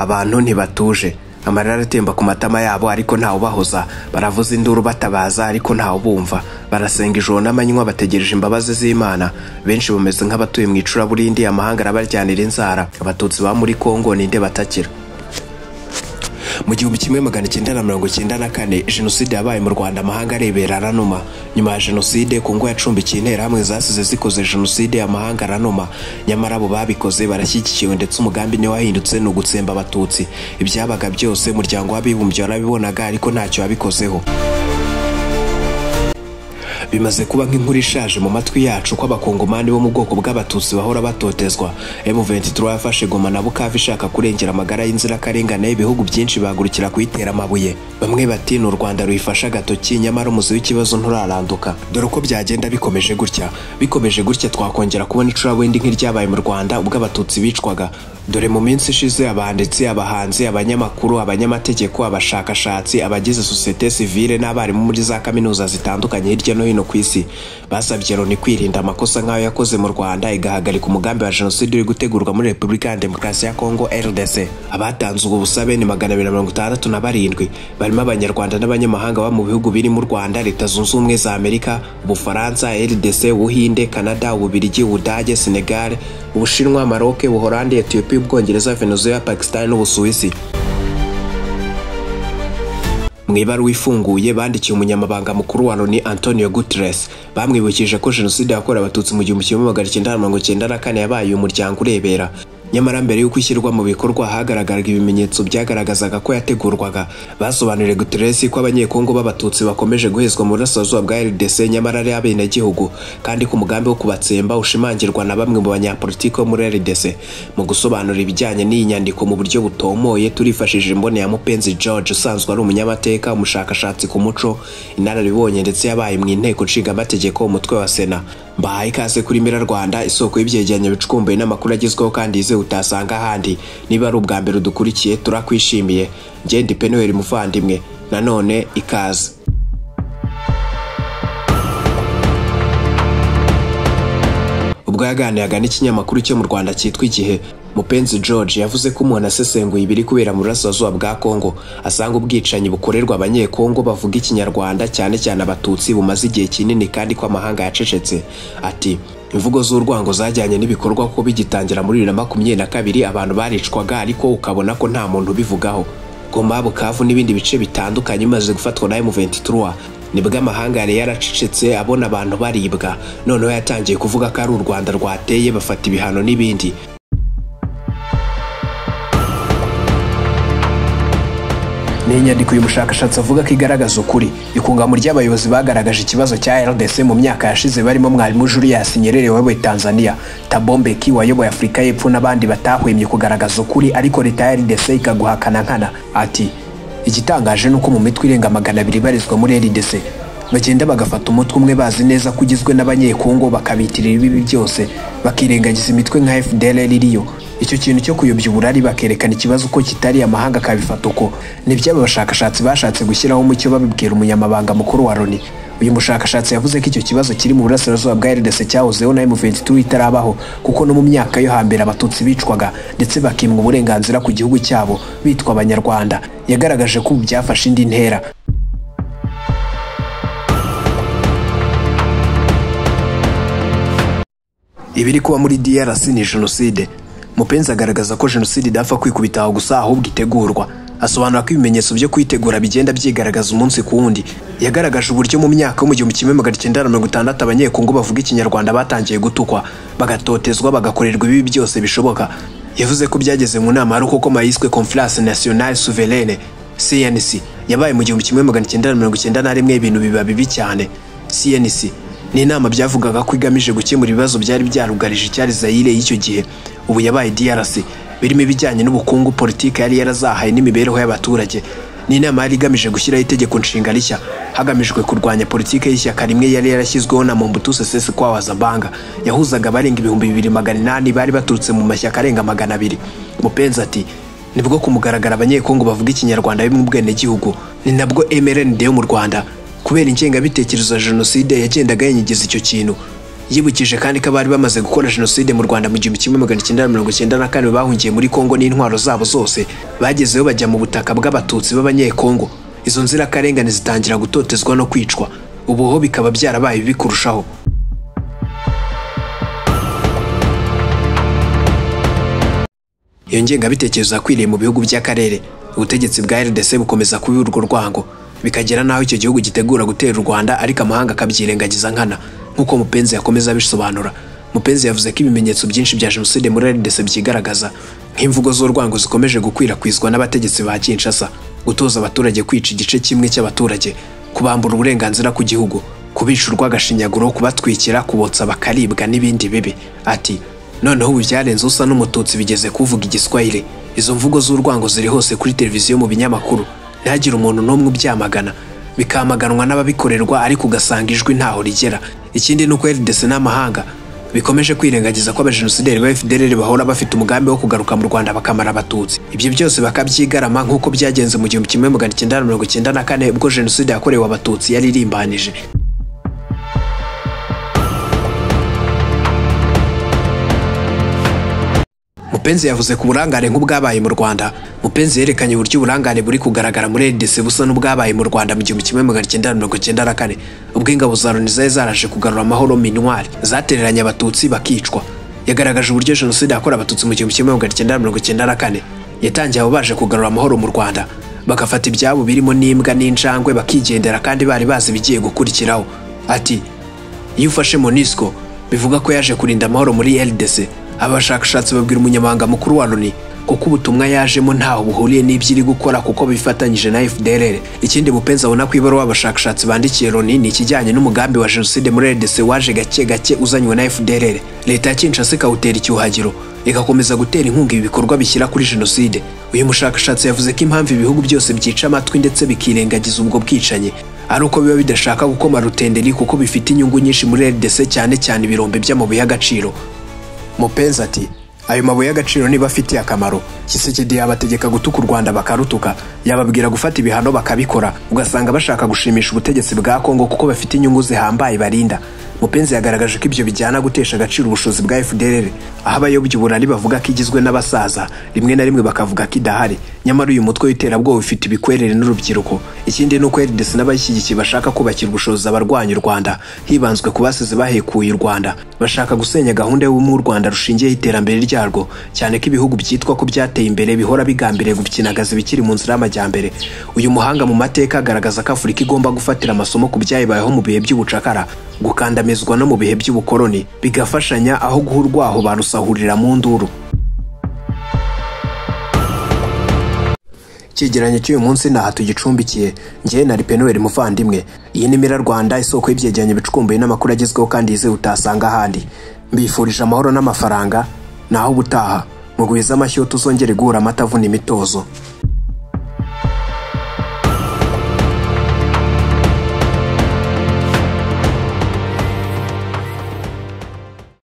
abantu ntibatuje, amarira aratemba ku matama yabo ariko ntawe ubahoza, baravuza induru batabaza ariko ntawe bumva, barasenga ijoro n'amanywa bategereje imbabazi z'Imana. Benshi bameze nk'abatuye mu icuraburindi, amahanga arabaryanira inzara. Abatutsi ba muri Kongo ninde batakira? Mu 1994 jenoside yabaye mu Rwanda, amahanga arebera aranuma. Nyuma ya jenoside Kongo yacumbikiye interahamwe zasize zikoze jenoside, amahanga aranuma. Nyamara abo babikoze barashyigikiwe ndetse umugambi ni wahindutse no gutsemba abatutsi. Ibyabaga byose umuryango w'abibumbye warabibonaga ariko ntacyo wabikozeho. Bimaze kuba nk'inkuru ishaje mu matwi yacu ko abakongomani bo mu bwoko bw'abatutsi bahora batotezwa. M23 yafashe Goma na Bukavu ishaka kurengera amagara y'inzirakarengane, ibihugu byinshi bagurukira kuyitera amabuye. Bamwe bati n'u Rwanda ruyifasha gatoki, nyamara umuzi w'ikibazo nturaranduka. Dore uko byagenda bikomeje gutya twakongera kubona icuraburindi nk'iryabaye mu Rwanda ubwo abatutsi bicwaga. Dore mu minsi ishize abanditsi, abahanzi, abanyamakuru, abanyamategeko, abashakashatsi, abagize societe civile n'abarimu muri za kaminuza zitandukanye hirya no hino ku isi basabye Loni kwirinda amakosa nk'ayo yakoze mu Rwanda, igahagarika umugambi wa jenoside uri gutegurwa muri Repubulika ya Demokarasi ya Kongo RDC. Abatanze ubwo busabe ni 267, barimo abanyarwanda n'abanyamahanga ba mu bihugu biri mu Rwanda, Leta Zunze Ubumwe za Amerika, Ubufaransa, RDC, Ubuhinde, Canada, Ububiligi, Ubudage, Senegal, Ubushinwa, Maroc, Ubuholandi, Ethiopia, Ubwongereza, Venezuela, Pakistan n'Ubusuwisi. Mwibaruwa ifunguye bandikiye umunyamabanga mukuru wa Loni Antonio Guterres, bamwibukije ko jenoside yakorewe abatutsi mu 1994 yabaye umuryango urebera. Nyamara mbere y'uko ishyirwa mu bikorwa hagaragaraga ibimenyetso byagaragazaga ko yategurwaga. Basobanuriye Guterres ko abanyekongo b'abatutsi bakomeje guhezwa mu burasirazuba bwa RDC, nyamara ari abenegihugu, kandi ko umugambi wo kubatsemba ushimangirwa na bamwe mu banyapolitiki bo muri RDC. Mu gusobanura ibijyanye n'iyi nyandiko mu buryo butomoye, turifashishije imbonera Mupenzi George, usanzwe ari umunyamateka, umushakashatsi ku muco, inararibonye ndetse yabaye mu inteko nshingamategeko umutwe wa Sena. Mbahaye ikaze kuri Mira Rwanda, isoko y'ibyegeranyo bicukumbuye n'amakuru agezweho kandi yize utasanga ahandi. Niba ari ubwa mbere udukurikiye turakwishimiye. Njye ndi Penuel Muvandimwe, nanone ikaze. Ubwo yaganiraga n'ikinyamakuru cyo mu Rwanda cyitwa Igihe, Mupenzi George yavuze ko umuntu asesenguye ibiri kubera mu burasirazuba bwa Kongo asanga ubwicanyi bukorerwa abanyekongo bavuga ikinyarwanda, cyane cyane abatutsi, bumaze igihe kinini kandi ko amahanga yacecetse. Ati imvugo z'urwango zajyanye n'ibikorwa ko bigitangira muri 2022 abantu baricwaga ariko ukabona ko nta muntu ubivugaho. Goma, Bukavu n'ibindi bice bitandukanye bimaze gufatwa na M23 nibwo amahanga yari yaracecetse abona abantu baribwa. Noneho yatangiye kuvuga ko ari u Rwanda rwateye, bafata ibihano n'ibindi. Ni inyandiko y'umushakashatsi avuga ko igaragaza ukuri. Ikunga mu ry'abayobozi bagaragaje ikibazo cya RDC mu myaka yashize, barimo mwarimu Julius Nyerere wayoboye Tanzania, Thabo Mbeki wayoboye Afurika y'Epfo n'abandi batahwemye kugaragaza ukuri, ariko leta ya RDC ikaguhakana nkana. Ati igitangaje nuko mu mitwe irenga 200 barizwa muri RDC bagenda bagafata umutwe umwe bazi neza kugizwe n'abanyekongo, bakabitirira ibibi byose, bakirengagiza imitwe nka FDLR iriyo. Icyo kintu cyo kuyobya uburari bakerekana ikibazo ko kitari amahanga kabifata uko nibyo abashakashatsi bashatse gushyiraho umucyo babibwira umunyamabanga mukuru wa Loni. Uyu mushakashatsi yavuze ko icyo kibazo kiri mu burasirazuba bwa RDC cyahozeho na M23 itarabaho, kuko no mu myaka yo hambere abatutsi bicwaga ndetse bakimwa uburenganzira ku gihugu cyabo bitwa abanyarwanda. Yagaragaje ko ubu byafashe indi ntera. Ibiri kuba muri DRC ni jenoside. Mupenzi agaragaza ko jenoside idapfa kwikubitaho gusa ahubwo itegurwa. Asobanura ko ibimenyetso byo kwitegura bigenda byigaragaza umunsi ku wundi. Yagaragaje uburyo mu myaka yo mu 1960 abanyekongo bavuga ikinyarwanda batangiye gutukwa, bagatotezwa, bagakorerwa ibibi byose bishoboka. Yavuze ko byageze mu nama ari uko mayiswe Conference Nationale Souveraine CNC yabaye mu 1991 ibintu biba bibi cyane. CNC ni inama byavugaga ko igamije gukemura ibibazo byari byarugarije icyari Zaire y'icyo gihe. Ubu yabaye DRC, birimo ibijyanye n'ubukungu, politiki yari yarazahaye n'imibereho y'abaturage. Ni inama yari igamije gushyiraho itegeko nshinga rishya hagamijwe kurwanya politiki y'ishyaka rimwe yari yarashyizweho na Mobutu Sese Seko wa Zabanga, yahuzaga abarenga 2800 bari baturutse mu mashyaka arenga 200. Mupenzi ati nibwo kumugaragara abanyekongo bavuga ikinyarwanda bimwe ubwenegihugu, ni nabwo MRND yo mu Rwanda kubera ingengabitekerezo ya jenoside yagendaga yenyigiza icyo kintu. Yibukije kandi ko abari bamaze gukora jenoside mu Rwanda mu 1994 bahungiye muri Kongo n'intwaro zabo zose bagezeyo bajya mu butaka bw'abatutsi b'abanyekongo. Izo nzirakarengane zitangira gutotezwa no kwicwa, ubuho bikaba byarabaye bibi kurushaho. Iyo ngengabitekerezo yakwiriye mu bihugu by'akarere. Ubutegetsi bwa RDC bukomeza kuba urwo rwango, bikagera naho icyo gihugu gitegura gutera u Rwanda ariko amahanga akabyirengagiza nkana, nk'uko Mupenzi yakomeza abisobanura. Mupenzi yavuze ko ibimenyetso byinshi bya jenoside muri RDC byigaragaza, nk'imvugo z'urwango zikomeje gukwirakwizwa n'abategetsi ba Kinshasa, gutoza abaturage kwica igice kimwe cy'abaturage, kubambura uburenganzira ku gihugu, kubica urw'agashinyaguro, kubatwikira, kubotsa bakaribwa n'ibindi bibi. Ati noneho ubu byarenze usa n'umututsi bigeze kuvuga igiswahili. Izo mvugo z'urwango ziri hose kuri televiziyo, mu binyamakuru, ntihagire umuntu n'umwe ubyamaganwa, bikamaganwa n'ababikorerwa ariko ugasanga ijwi ntaho rigera. Ikindi nuko RDC n'amahanga bikomeje kwirengagiza ko abajenosideri ba FDLR bahora bafite umugambi wo kugaruka mu Rwanda bakamara abatutsi. Ibyo byose bakabyigarama nk'uko byagenze mu 1994 ubwo jenoside yakorewe abatutsi yari irimbanije. Mupenzi yavuze ku burangare nk'ubwabaye mu Rwanda. Mupenzi yerekanye uburyo uburangare buri kugaragara muri RDC busa n'ubwabaye mu Rwanda mu 1994 ubwo ingabo za Loni zaraje kugarura amahoro minwari zatereranye abatutsi bakicwa. Yagaragaje uburyo jenoside yakorewe abatutsi mu 1994 yatangiye abo baje kugarura amahoro mu Rwanda bagafata ibyabo birimo n'imbwa n'injangwe bakigendera kandi bari bazi bigiye gukurikiraho. Ati iyo ufashe MONUSCO bivuga ko yaje kurinda amahoro muri RDC. Abashakashatsi babwira umunyamabanga mukuru wa Loni kuko ubutumwa yajemo ntaho buhuriye n'ibyiri gukora kuko bifatanyije na FDLR. Ikindi Mupenzi abona ko ibaruwa abashakashatsi bandikiye Loni ni ikijyanye n'umugambi wa jenoside muri RDC waje gake gake uzanywe na FDLR. Leta ya Kinshasa ikawutera icyuhagiro igakomeza gutera inkunga ibi bikorwa bishyira kuri jenoside. Uyu mushakashatsi yavuze ko impamvu ibihugu byose byica amatwi ndetse bikirengagiza ubwo bwicanye ari uko biba bidashaka gukoma rutenderi kuko bifite inyungu nyinshi muri RDC, cyane cyane ibirombe by'amabuye y'agaciro. Mupenzi ati ayo mabuye y'agaciro niba afitiye akamaro, Kisekedi yabategeka gutuka u Rwanda bakarutuka, yababwira gufata ibihano bakabikora, ugasanga bashaka gushimisha ubutegetsi bwa Kongo kuko bafite inyungu zihambaye barinda. Mupenzi yagaragaje ko ibyo bijyana gutesha agaciro ubushobozi bwa FDLR, aho abayobya uburari bavuga ko igizwe n'abasaza, rimwe na rimwe bakavuga ko idahari, nyamara uyu mutwe w'iterabwoba ufite ibikwerere n'urubyiruko. Ikindi nuko RDC n'abashyigikiye bashaka kubakira ubushobozi abarwanya u Rwanda hibanzwe ku basize bahekuye u Rwanda, bashaka gusenya gahunda y'ubumwe u Rwanda rushingiyeho iterambere ryarwo, cyane ko ibihugu byitwa ko byateye imbere bihora bigambiriye gukinagaza bikiri mu nzira y'amajyambere. Uyu muhanga mu mateka agaragaza ko Afurika igomba gufatira amasomo ku byayibayeho mu bihe by'ubucakara, gukandamizwa no mu bihe by'ubukoloni, bigafashanya aho guhurwaho barusahurira mu nduru. Cyegeranyo cy'uyu munsi naha tugicumbikiye. Ngiye na Ripenuel Muvandimwe. Iyi ni Mira Rwanda, isoko y'ibyegeranyo bicukumbuye n'amakuru agezweho kandi yizewe utasanga ahandi. Mbifurije amahoro n'amafaranga, naho ubutaha mugwiza amashyo tuzongere guhura amatavuna imitozo.